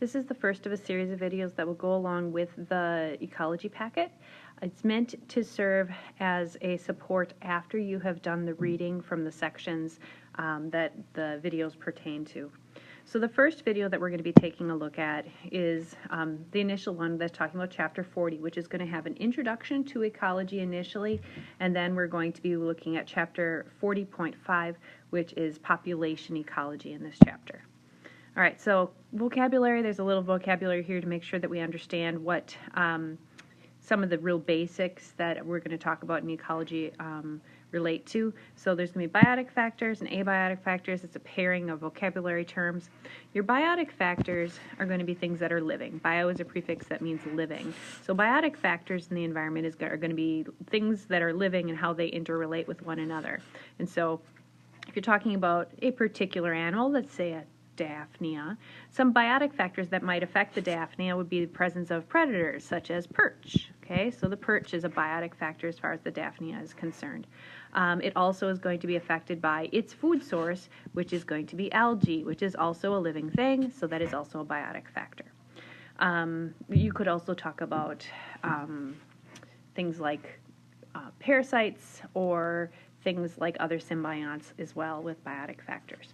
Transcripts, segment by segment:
This is the first of a series of videos that will go along with the ecology packet. It's meant to serve as a support after you have done the reading from the sections that the videos pertain to. So the first video that we're going to be taking a look at is the initial one that's talking about Chapter 40, which is going to have an introduction to ecology initially, and then we're going to be looking at Chapter 40.5, which is population ecology in this chapter. All right, so vocabulary, there's a little vocabulary here to make sure that we understand what some of the real basics that we're going to talk about in ecology relate to. So there's going to be biotic factors and abiotic factors. It's a pairing of vocabulary terms. Your biotic factors are going to be things that are living. Bio is a prefix that means living. So biotic factors in the environment are going to be things that are living and how they interrelate with one another. And so if you're talking about a particular animal, let's say a Daphnia, some biotic factors that might affect the Daphnia would be the presence of predators such as perch. Okay, so the perch is a biotic factor as far as the Daphnia is concerned. It also is going to be affected by its food source, which is going to be algae, which is also a living thing, so that is also a biotic factor. You could also talk about things like parasites or things like other symbionts as well with biotic factors.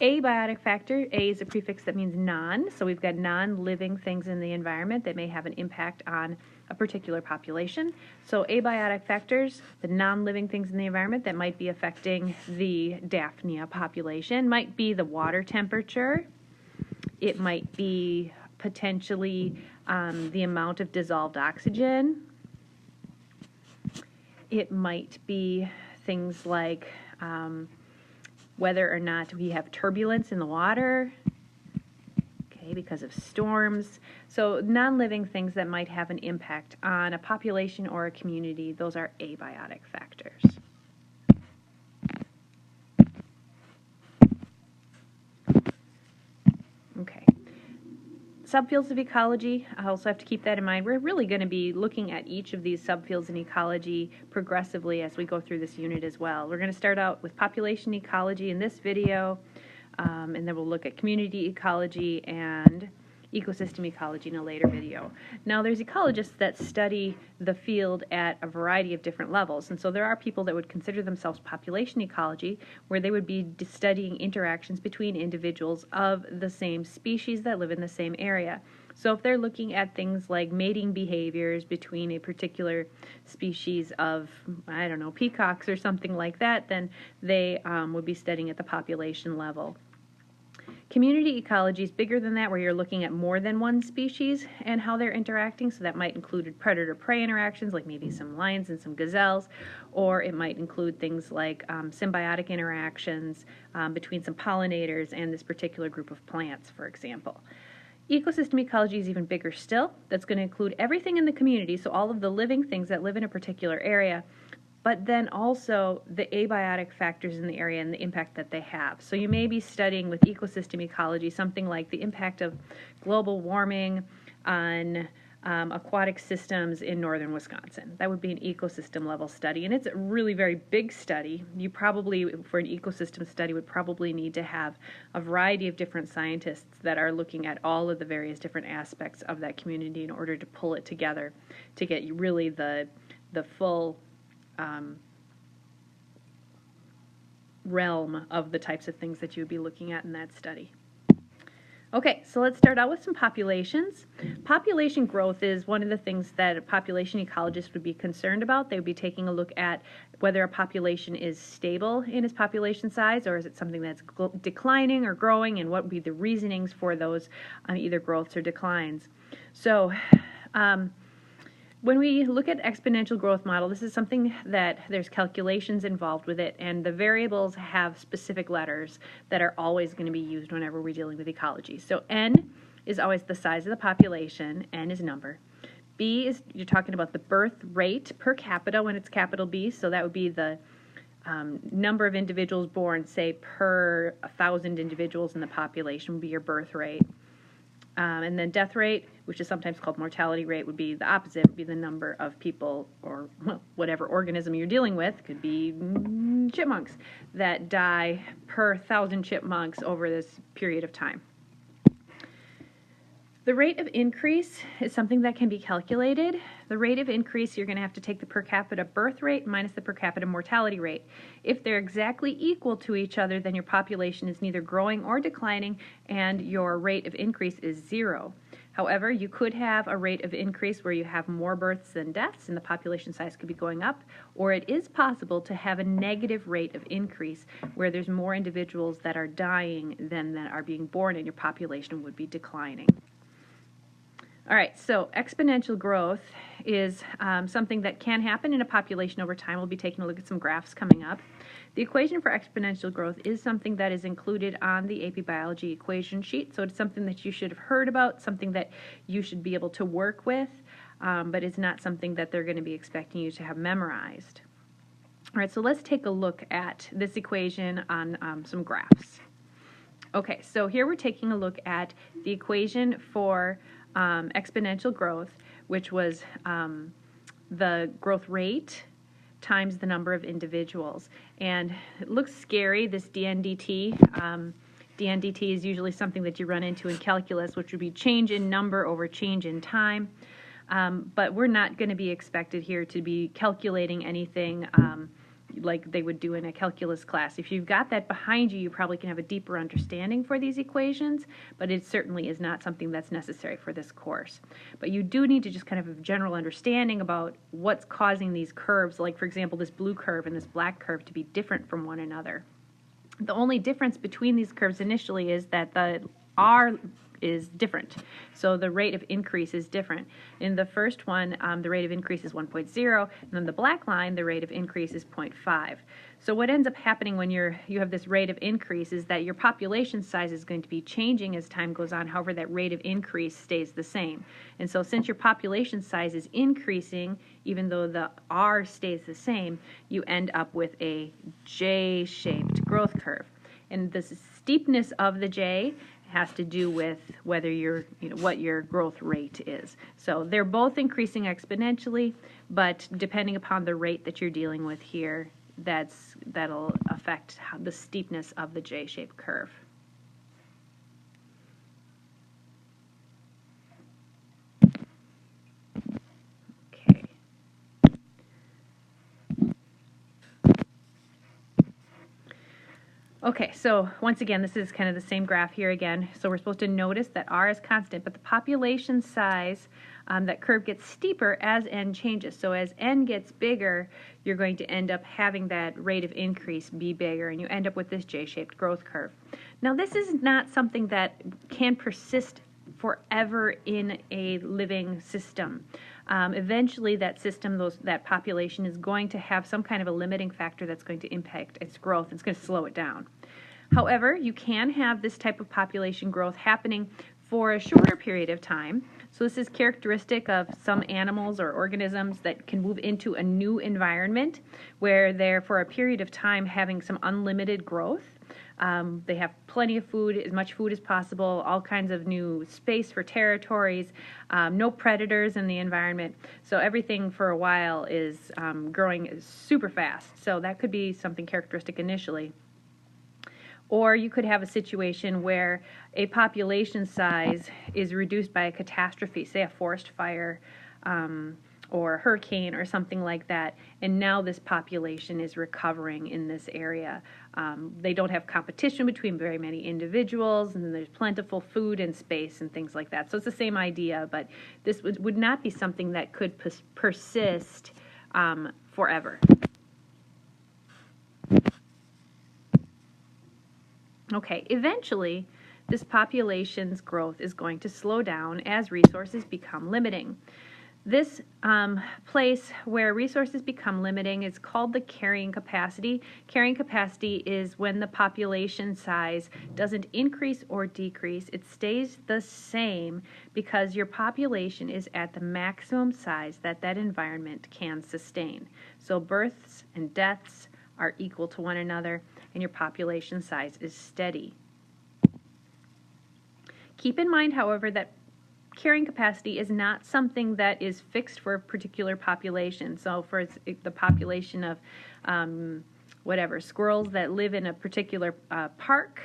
Abiotic factor, A is a prefix that means non, so we've got non-living things in the environment that may have an impact on a particular population. So abiotic factors, the non-living things in the environment that might be affecting the Daphnia population, might be the water temperature, it might be potentially the amount of dissolved oxygen, it might be things like whether or not we have turbulence in the water, okay, because of storms. So non-living things that might have an impact on a population or a community, those are abiotic factors. Okay. Subfields of ecology, I also have to keep that in mind. We're really going to be looking at each of these subfields in ecology progressively as we go through this unit as well. We're going to start out with population ecology in this video, and then we'll look at community ecology and ecosystem ecology in a later video. Now, there's ecologists that study the field at a variety of different levels, and so there are people that would consider themselves population ecology, where they would be studying interactions between individuals of the same species that live in the same area. So if they're looking at things like mating behaviors between a particular species of, I don't know, peacocks or something like that, then they would be studying at the population level. Community ecology is bigger than that, where you're looking at more than one species and how they're interacting. So that might include predator-prey interactions, like maybe some lions and some gazelles, or it might include things like symbiotic interactions between some pollinators and this particular group of plants, for example. Ecosystem ecology is even bigger still. That's going to include everything in the community, so all of the living things that live in a particular area, but then also the abiotic factors in the area and the impact that they have. So you may be studying with ecosystem ecology something like the impact of global warming on aquatic systems in northern Wisconsin. That would be an ecosystem level study, and it's a really very big study. You probably, for an ecosystem study, would probably need to have a variety of different scientists that are looking at all of the various different aspects of that community in order to pull it together to get really the full realm of the types of things that you would be looking at in that study. Okay, so let's start out with some populations. Population growth is one of the things that a population ecologist would be concerned about. They would be taking a look at whether a population is stable in its population size, or is it something that's declining or growing, and what would be the reasonings for those either growths or declines. So when we look at exponential growth model, this is something that there's calculations involved with it, and the variables have specific letters that are always going to be used whenever we're dealing with ecology. So N is always the size of the population, N is number. B is, you're talking about the birth rate per capita when it's capital B, so that would be the number of individuals born, say, per 1,000 individuals in the population would be your birth rate. And then death rate, which is sometimes called mortality rate, would be the opposite, would be the number of people or whatever organism you're dealing with, could be chipmunks, that die per 1,000 chipmunks over this period of time. The rate of increase is something that can be calculated. The rate of increase, you're going to have to take the per capita birth rate minus the per capita mortality rate. If they're exactly equal to each other, then your population is neither growing or declining, and your rate of increase is 0. However, you could have a rate of increase where you have more births than deaths, and the population size could be going up, or it is possible to have a negative rate of increase where there's more individuals that are dying than that are being born, and your population would be declining. All right, so exponential growth is something that can happen in a population over time. We'll be taking a look at some graphs coming up. The equation for exponential growth is something that is included on the AP Biology equation sheet, so it's something that you should have heard about, something that you should be able to work with, but it's not something that they're going to be expecting you to have memorized. All right, so let's take a look at this equation on some graphs. Okay, so here we're taking a look at the equation for exponential growth, which was the growth rate times the number of individuals. And it looks scary, this dNdt. dNdt is usually something that you run into in calculus, which would be change in number over change in time. But we're not going to be expected here to be calculating anything like they would do in a calculus class. If you've got that behind you, you probably can have a deeper understanding for these equations, but it certainly is not something that's necessary for this course. But you do need to just kind of have a general understanding about what's causing these curves, like for example this blue curve and this black curve, to be different from one another. The only difference between these curves initially is that the R is different. So the rate of increase is different. In the first one, the rate of increase is 1.0, and then the black line, the rate of increase is 0.5. So what ends up happening when you have this rate of increase is that your population size is going to be changing as time goes on. However, that rate of increase stays the same. And so since your population size is increasing, even though the R stays the same, you end up with a J-shaped growth curve. And the steepness of the J has to do with whether what your growth rate is. So they're both increasing exponentially, but depending upon the rate that you're dealing with here, that'll affect the steepness of the J-shaped curve. Okay. Okay, so once again, this is kind of the same graph here again. So we're supposed to notice that R is constant, but the population size, that curve gets steeper as n changes. So as n gets bigger, you're going to end up having that rate of increase be bigger, and you end up with this J-shaped growth curve. Now this is not something that can persist forever in a living system. Eventually that system, that population is going to have some kind of a limiting factor that's going to impact its growth. It's going to slow it down. However, you can have this type of population growth happening for a shorter period of time. So this is characteristic of some animals or organisms that can move into a new environment where they're for a period of time having some unlimited growth. They have plenty of food, as much food as possible, all kinds of new space for territories, no predators in the environment. So everything for a while is growing super fast. So that could be something characteristic initially. Or you could have a situation where a population size is reduced by a catastrophe, say a forest fire, or a hurricane or something like that, and now this population is recovering in this area. They don't have competition between very many individuals, and there's plentiful food and space and things like that. So it's the same idea, but this would not be something that could persist forever. Okay, eventually this population's growth is going to slow down as resources become limiting. This place where resources become limiting is called the carrying capacity. Carrying capacity is when the population size doesn't increase or decrease. It stays the same because your population is at the maximum size that that environment can sustain. So births and deaths are equal to one another, and your population size is steady. Keep in mind, however, that carrying capacity is not something that is fixed for a particular population. So for the population of squirrels that live in a particular park,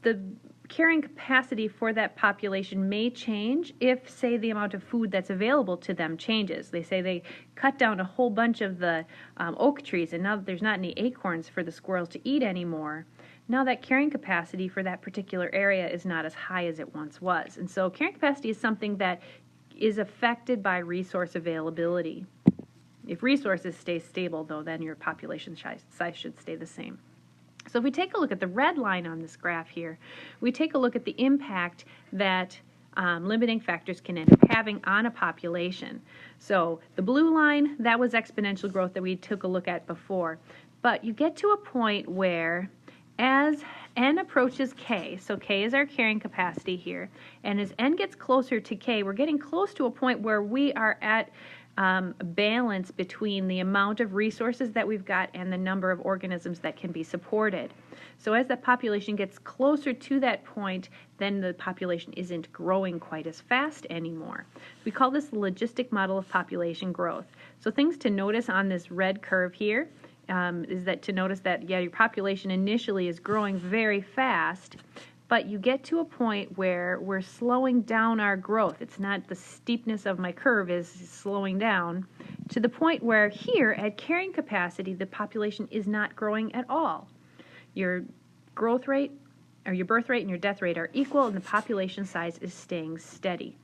the carrying capacity for that population may change if, say, the amount of food that's available to them changes. They say they cut down a whole bunch of the oak trees, and now that there's not any acorns for the squirrels to eat anymore, now that carrying capacity for that particular area is not as high as it once was. And so carrying capacity is something that is affected by resource availability. If resources stay stable, though, then your population size should stay the same. So if we take a look at the red line on this graph here, we take a look at the impact that limiting factors can end up having on a population. So the blue line, that was exponential growth that we took a look at before. But you get to a point where as n approaches k, so k is our carrying capacity here, and as n gets closer to k, we're getting close to a point where we are at balance between the amount of resources that we've got and the number of organisms that can be supported. So as the population gets closer to that point, then the population isn't growing quite as fast anymore. We call this the logistic model of population growth. So things to notice on this red curve here is that to notice that, yeah, your population initially is growing very fast, but you get to a point where we're slowing down our growth. It's not the steepness of my curve is slowing down to the point where here at carrying capacity, the population is not growing at all. Your growth rate, or your birth rate and your death rate are equal, and the population size is staying steady.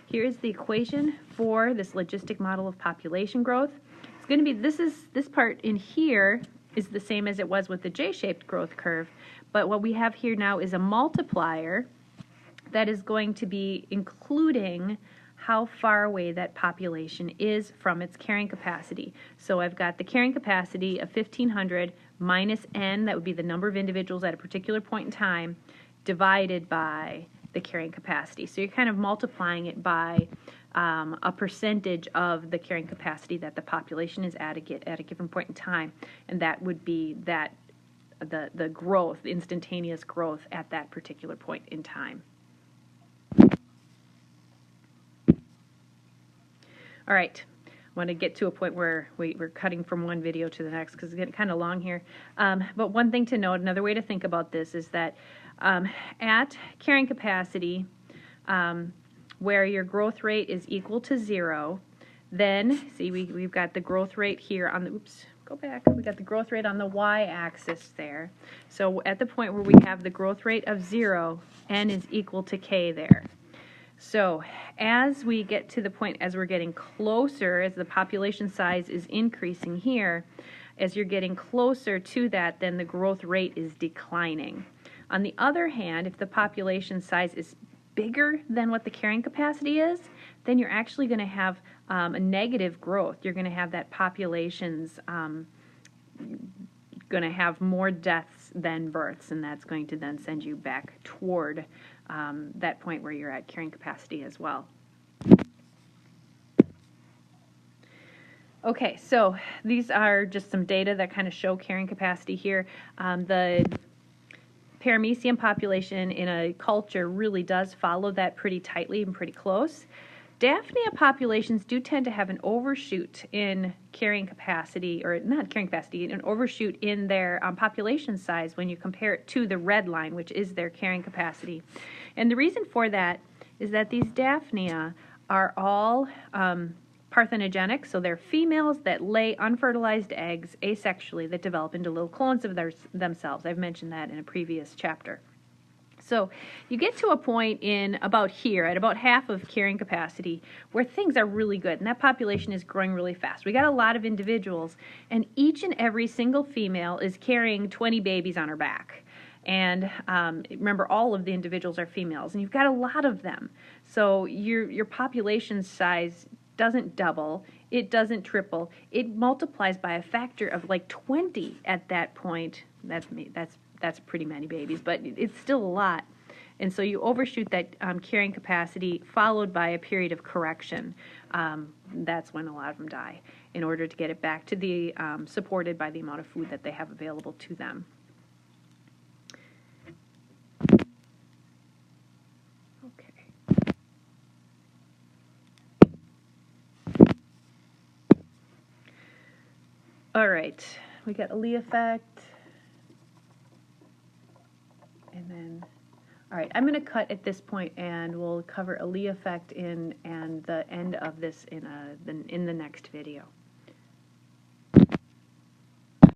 Here is the equation for this logistic model of population growth. It's going to be, this part in here is the same as it was with the J-shaped growth curve, but what we have here now is a multiplier that is going to be including how far away that population is from its carrying capacity. So I've got the carrying capacity of 1,500 minus n, that would be the number of individuals at a particular point in time, divided by the carrying capacity. So you're kind of multiplying it by a percentage of the carrying capacity that the population is at a given point in time, and that would be that the growth, the instantaneous growth at that particular point in time. All right, I want to get to a point where we're cutting from one video to the next because it's getting kind of long here. But one thing to note, another way to think about this is that at carrying capacity, where your growth rate is equal to 0, then, see, we've got the growth rate here on the, oops, go back, we got the growth rate on the y-axis there. So at the point where we have the growth rate of 0, n is equal to k there. So as we get to the point, as we're getting closer, as the population size is increasing here, as you're getting closer to that, then the growth rate is declining. On the other hand, if the population size is bigger than what the carrying capacity is, then you're actually going to have a negative growth. You're going to have that population's going to have more deaths than births, and that's going to then send you back toward that point where you're at carrying capacity as well. Okay, so these are just some data that kind of show carrying capacity here. The paramecium population in a culture really does follow that pretty tightly and pretty close. Daphnia populations do tend to have an overshoot in carrying capacity, or not carrying capacity, an overshoot in their population size when you compare it to the red line, which is their carrying capacity. And the reason for that is that these Daphnia are all parthenogenic, so they're females that lay unfertilized eggs asexually that develop into little clones of themselves. I've mentioned that in a previous chapter. So you get to a point in about here, at about half of carrying capacity, where things are really good, and that population is growing really fast. We got a lot of individuals, and each and every single female is carrying 20 babies on her back. And remember, all of the individuals are females, and you've got a lot of them. So your population size doesn't double, it doesn't triple, it multiplies by a factor of like 20 at that point. That's pretty many babies, but it's still a lot. And so you overshoot that carrying capacity, followed by a period of correction. That's when a lot of them die, in order to get it back to the supported by the amount of food that they have available to them. All right, we got a Lee effect, and then, all right, I'm going to cut at this point, and we'll cover a Lee effect and the end of this in the next video.